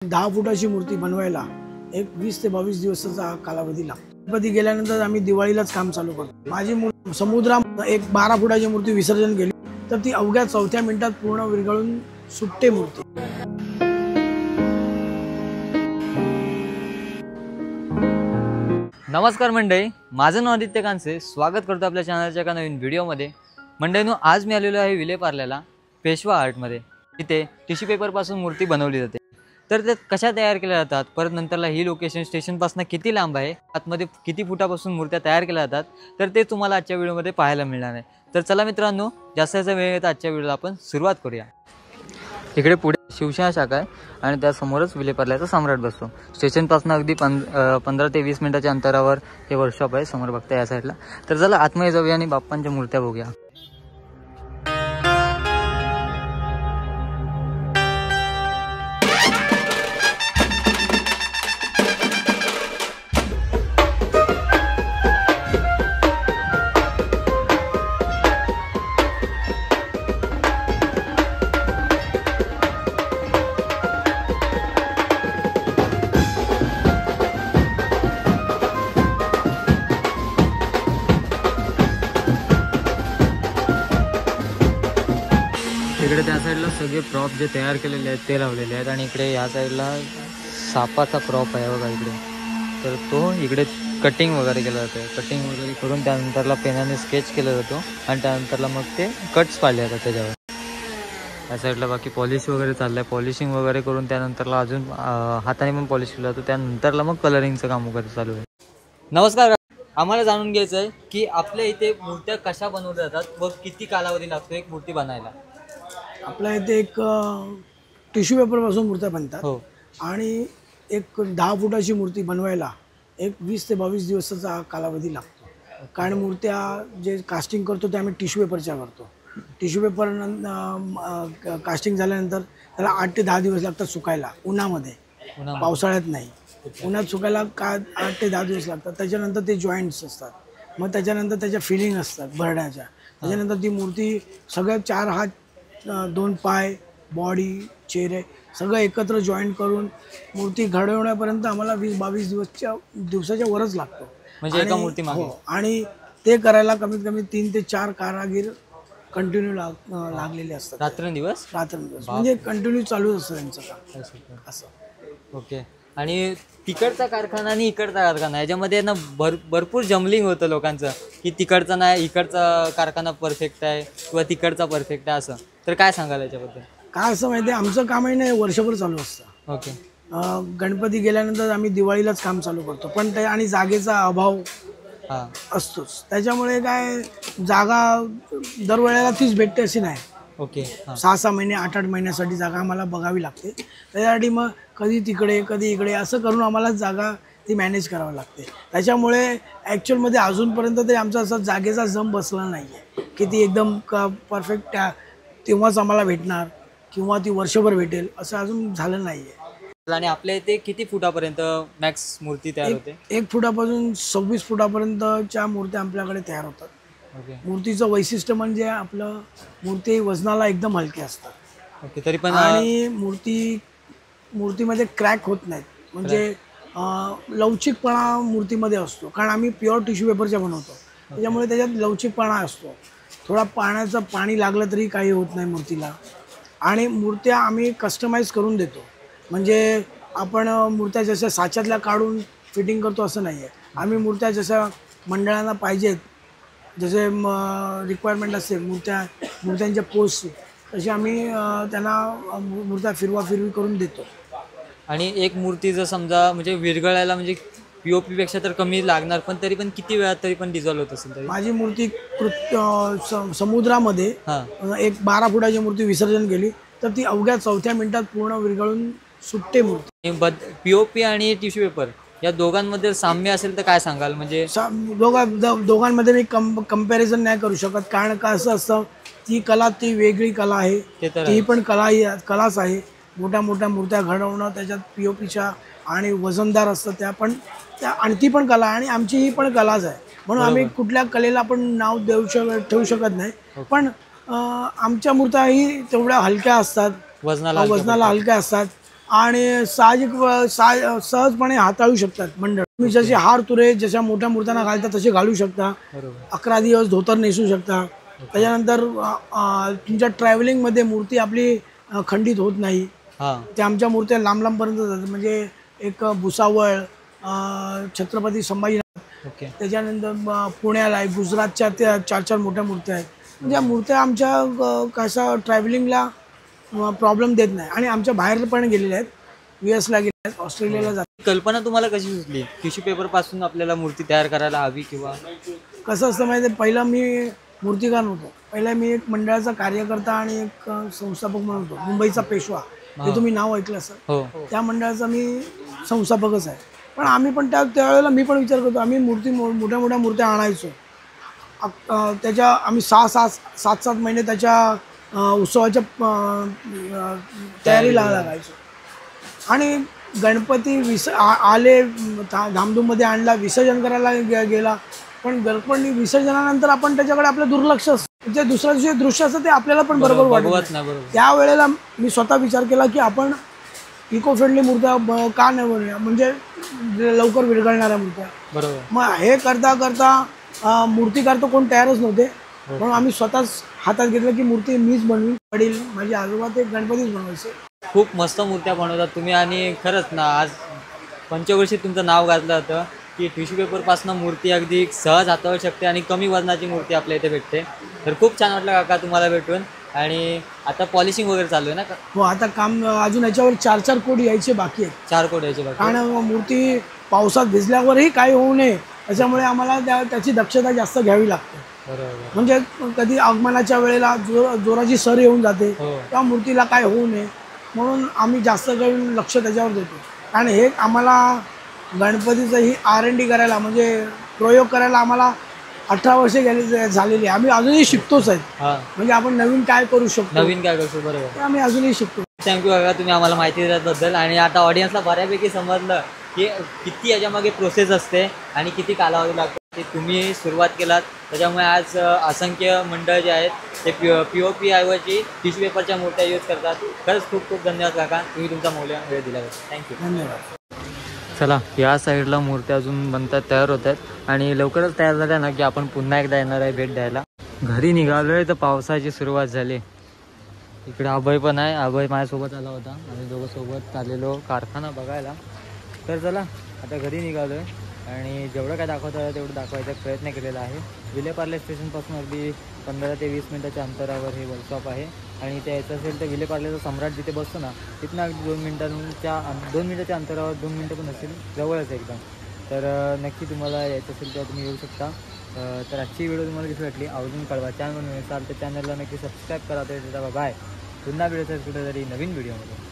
10 फुटाची मूर्ती बनवायला एक 20 ते 22 दिवसाचा कालावधी लागतो. गणपती गेल्यानंतर आम्ही दिवाळीलाच काम चालू करतो. माझी समुद्रात एक 12 फुटाची मूर्ती विसर्जन केली तर ती अवघ्या 4थ्या मिनिटात पूर्ण विरघळून सुटते मूर्ती. नमस्कार मंडळी, माझं नाव आदित्य कांसे. स्वागत करतो आपल्या चॅनलच्या एका नवीन व्हिडिओमध्ये. मंडळींनो, आज मी आलेलो आहे विलेपार्ल्याला पेशवा आर्टमध्ये. इथे टिश्यू पेपरपासून मूर्ती बनवली जाते. तर ते कशा तयार केल्या जातात, परत नंतरला ही लोकेशन स्टेशनपासून किती लांब आहे, आतमध्ये किती फुटापासून मूर्त्या तयार केल्या जातात, तर ते तुम्हाला आजच्या व्हिडिओमध्ये पाहायला मिळणार आहे. तर चला मित्रांनो, जास्त वेळ येता आजच्या व्हिडिओला आपण सुरुवात करूया. इकडे पुढे शिवसेना शाखा आहे आणि त्यासमोरच विलेपार्ल्याचा सम्राट बसतो. स्टेशनपासून अगदी 15 ते 20 मिनिटाच्या अंतरावर हे वर्कशॉप आहे. समोर बघता या साईडला. तर चला आतमध्ये जाऊया आणि बाप्पांच्या मूर्त्या बघूया. इकडे त्या साईडला सगळे प्रॉप जे तयार केलेले आहेत ते लावलेले आहेत आणि इकडे या साईडला सापाचा प्रॉप आहे बघा इकडे. तर तो इकडे कटिंग वगैरे केलं जातं. कटिंग वगैरे करून त्यानंतरला पेनाने स्केच केलं जातो आणि त्यानंतरला मग ते कट्स पाडले जातात त्याच्यावर. या साईडला बाकी पॉलिश वगैरे चाललं आहे. पॉलिशिंग वगैरे करून त्यानंतरला अजून हाताने पण पॉलिश केलं जातं. त्यानंतरला मग कलरिंगचं काम वगैरे चालू आहे. नमस्कार, आम्हाला जाणून घ्यायचं आहे की आपल्या इथे मूर्त्या कशा बनवल्या जातात व किती कालावधी लागतो एक मूर्ती बनायला. आपल्या इथे एक टिश्यू पेपरपासून मूर्त्या बनतात. हो. आणि एक 10 फुटाची मूर्ती बनवायला एक 20 ते 22 दिवसाचा कालावधी लागतो. कारण मूर्त्या जे कास्टिंग करतो ते आम्ही टिश्यू पेपरच्या करतो. टिश्यू पेपर कास्टिंग झाल्यानंतर त्याला 8 ते 10 दिवस लागतात सुकायला उन्हामध्ये. पावसाळ्यात नाही, उन्हात सुकायला 8 ते 10 दिवस लागतात. त्याच्यानंतर ते जॉईंट्स असतात, मग त्याच्यानंतर त्याच्या फिलिंग असतात भरण्याच्या. त्याच्यानंतर ती मूर्ती सगळ्या 4 हात, 2 पाय, बॉडी, चेहरे सगळं एकत्र जॉईंट करून मूर्ती घडवण्यापर्यंत आम्हाला 20-22 दिवसाच्या वरच लागतो. म्हणजे एका मूर्ती मागे. आणि ते करायला कमीत कमी 3 ते 4 कारागीर कंटिन्यू लागलेले असतात. रात्रंदिवस म्हणजे कंटिन्यू चालू असतं त्यांचं काम असं. ओके. आणि तिकडचा कारखाना आणि इकडचा कारखाना याच्यामध्ये ना भरपूर जमलिंग होतं लोकांचं की तिकडचा नाही इकडचा कारखाना परफेक्ट आहे किंवा तिकडचा परफेक्ट आहे असं. तर काय सांगाल याच्याबद्दल? काय असं माहिती आहे, आमचं काम आहे ना वर्षभर चालू असतं. ओके. गणपती गेल्यानंतर आम्ही दिवाळीलाच काम चालू करतो, पण ते आणि जागेचा अभाव असतोच. त्याच्यामुळे काय जागा दरवेळेला तीच भेटते अशी नाही. ओके. 6-6 महिने 8-8 महिन्यासाठी जागा आम्हाला बघावी लागते. त्याच्यासाठी मग कधी तिकडे कधी इकडे असं करून आम्हाला जागा ती मॅनेज करावी लागते. त्याच्यामुळे ॲक्च्युअलमध्ये अजूनपर्यंत तरी आमचा असा जागेचा जम बसला नाही आहे की ती एकदम परफेक्ट तेव्हाच आम्हाला भेटणार किंवा ती वर्षभर भेटेल असं अजून झालं नाही आहे. आणि आपल्या इथे किती फुटापर्यंत मॅक्स मूर्ती तयार होते? 1 फुटापासून 26 फुटापर्यंतच्या मूर्त्या आपल्याकडे तयार होतात. मूर्तीचं वैशिष्ट्य म्हणजे आपलं मूर्ती वजनाला एकदम हलकी असतात. ओके. तरी पण आणि मूर्तीमध्ये क्रॅक होत नाहीत. म्हणजे लवचिकपणा मूर्तीमध्ये असतो, कारण आम्ही प्युअर टिश्यू पेपरच्या बनवतो. त्याच्यामुळे त्याच्यात लवचिकपणा असतो. थोडा पाणी लागलं तरी काही होत नाही मूर्तीला. आणि मूर्त्या आम्ही कस्टमाइज करून देतो. म्हणजे आपण मूर्त्या जशा साच्यातल्या काढून फिटिंग करतो असं नाही आहे. आम्ही मूर्त्या जशा मंडळांना पाहिजेत, जसे रिक्वायरमेंट असते मूर्त्यांच्या पोस्ट, तशी आम्ही त्यांना मूर्त्या फिरवी करून देतो. आणि एक मूर्ती जर समजा म्हणजे विरघळायला म्हणजे POP पेक्षा तर कमी लागणार, पण तरी पण किती वेळात तरी पण डिझॉल्व होत असेल? माझी मूर्ती समुद्रामध्ये एक 12 फुटाची मूर्ती विसर्जन केली तर ती अवघ्या 4थ्या मिनिटात पूर्ण विरघळून सुटते मूर्ती. POP आणि टिश्यू पेपर या दोघांमध्ये साम्य असेल तर काय सांगाल? म्हणजे दोघांमध्ये मी कम्पॅरिझन नाही करू शकत, कारण का असं असतं, ती कला ती वेगळी कला आहे. ती पण कलाच आहे. मोठ्या मूर्त्या घडवणं, त्याच्यात POPच्या आणि वजनदार असतं त्या पण आणि ती पण कला आणि आमची ही पण कलाच आहे. म्हणून आम्ही कुठल्या कलेला पण नाव ठेवू शकत नाही. पण आमच्या मूर्त्याही तेवढ्या हलक्या असतात, वजनाला हलक्या असतात आणि साहजिक सहजपणे हाताळू शकतात मंडळ. तुम्ही जसे हार तुरे जशा मोठ्या मूर्त्यांना घालता तसे घालू शकता. बरोबर. 11 दिवस धोतर नेसू शकता. त्याच्यानंतर तुमच्या ट्रॅव्हलिंगमध्ये मूर्ती आपली खंडित होत नाही. हां. त्या आमच्या मूर्त्या लांब लांबपर्यंत जातात. म्हणजे एक भुसावळ, छत्रपती संभाजीनगर, ओके. त्याच्यानंतर पुण्याला आहे, गुजरातच्या त्या 4-4 मोठ्या मूर्त्या आहेत. म्हणजे या मूर्त्या आमच्या कसा ट्रॅव्हलिंगला प्रॉब्लेम देत नाही. आणि आमच्या बाहेर पण गेलेल्या आहेत, US ला गेलेल्या आहेत, ऑस्ट्रेलियाला जातात. कल्पना तुम्हाला कशी सुचली टिश्यू पेपर पासून आपल्याला मूर्ती तयार करायला हवी किंवा कसं असतं माहिती आहे, पहिलं मी मूर्तिकार नव्हतो. पहिला मी एक मंडळाचा कार्यकर्ता आणि एक संस्थापक म्हणून होतो. मुंबईचा पेशवा, हे तुम्ही नाव ऐकलं असेल. हो. त्या मंडळाचा मी संस्थापकच आहे. पण आम्ही पण त्यावेळेला मी पण विचार करतो, आम्ही मोठ्या मोठ्या मूर्त्या आणायचो. त्याच्या आम्ही 7-7 महिने त्याच्या उत्सवाच्या तयारीला लागायचो. आणि गणपती आले, धामधूममध्ये आणला, विसर्जन करायला गेला. पण गणपती विसर्जनानंतर आपण त्याच्याकडे आपलं दुर्लक्ष असतं. जे दुसऱ्या दिवशी दृश्य असतं ते आपल्याला पण बरोबर वाटत नाही. त्यावेळेला मी स्वतः विचार केला की आपण इको फ्रेंडली मूर्त्या का नाही बनवूया, म्हणजे लवकर विरघळणाऱ्या मूर्त्या. बरोबर. मग हे करता करता मूर्तिकार तर कोण तयारच नव्हते. म्हणून आम्ही स्वतःच हातात घेतलं की मूर्ती मीच बनवी. वडील माझे आजोबा ते गणपतीच बनवायचे. खूप मस्त मूर्त्या बनवतात तुम्ही. आणि खरंच ना, आज पंचवर्षीत तुमचं नाव गाजलं होतं की टिश्यू पेपरपासून मूर्ती अगदी सहज हाताळू शकते आणि कमी वजनाची मूर्ती आपल्या इथे भेटते. तर खूप छान वाटलं काका तुम्हाला भेटून. आणि आता पॉलिशिंग वगैरे चालू आहे ना? हो, आता काम अजून याच्यावर 4-4 कोड यायचे बाकी आहेत. 4 कोड यायचे बाकी. कारण मूर्ती पावसात भिजल्यावरही काही होऊ नये त्याच्यामुळे आम्हाला त्याची दक्षता जास्त घ्यावी लागते. बरोबर. म्हणजे कधी आगमनाच्या वेळेला जोराची सर येऊन जाते, हो. त्या मूर्तीला काय होऊ नये म्हणून आम्ही जास्त करून लक्ष त्याच्यावर देतो. आणि हे आम्हाला गणपतीचं ही R&D करायला, म्हणजे प्रयोग करायला आम्हाला 18 वर्षे झालेली आहे. आम्ही अजूनही शिकतोच आहेत. हां. म्हणजे आपण नवीन काय करू शकतो, नवीन काय करतो. बरोबर. ते आम्ही अजूनही शिकतो. थँक्यू काका, तुम्ही आम्हाला माहिती दिल्याबद्दल. आणि आता ऑडियन्सला बऱ्यापैकी समजलं की किती याच्यामागे प्रोसेस असते आणि किती कालावधी लागतो. ते तुम्ही सुरुवात केलात त्याच्यामुळे आज असंख्य मंडळ जे आहेत ते POP ऐवजी टिश्यू पेपरच्या मूर्त्या यूज करतात. खरंच खूप खूप धन्यवाद काका, तुम्ही तुमचा मौल्यवान वेळ दिल्याबद्दल. थँक्यू. धन्यवाद. चला, या साईडला मूर्त्या अजून बनतात, तयार होत आहेत. आणि लवकरच तयार झाल्या ना की आपण पुन्हा एकदा येणार आहे भेट द्यायला. घरी निघालो आहे तर पावसाची सुरुवात झाली. इकडे अभय पण आहे. अभय माझ्यासोबत आला होता. आम्ही दोघं सोबत आलेलो कारखाना बघायला. तर चला आता घरी निघालो आहे आणि जेवढं काय दाखवता आलं तेवढं दाखवायचा प्रयत्न केलेला आहे. विलेपार्ले स्टेशनपासून अगदी 15 ते 20 मिनिटाच्या अंतरावर हे वर्कशॉप आहे. आणि ते यायचं असेल तर विलेपार्लेचा सम्राट जिथे बसतो ना तिथनं अगदी 2 मिनिटाच्या अंतरावर, 2 मिनटं पण असेल, जवळच एकदम. तर नक्की तुम्हाला यायचं असेल तेव्हा तुम्ही येऊ शकता. तर आजची व्हिडिओ तुम्हाला कशी वाटली आवर्जून कळवा. चॅनल असाल तर चॅनलला नक्की सबस्क्राईब करा. तर बाय. पुन्हा भेटू कुठेतरी नवीन व्हिडिओमध्ये.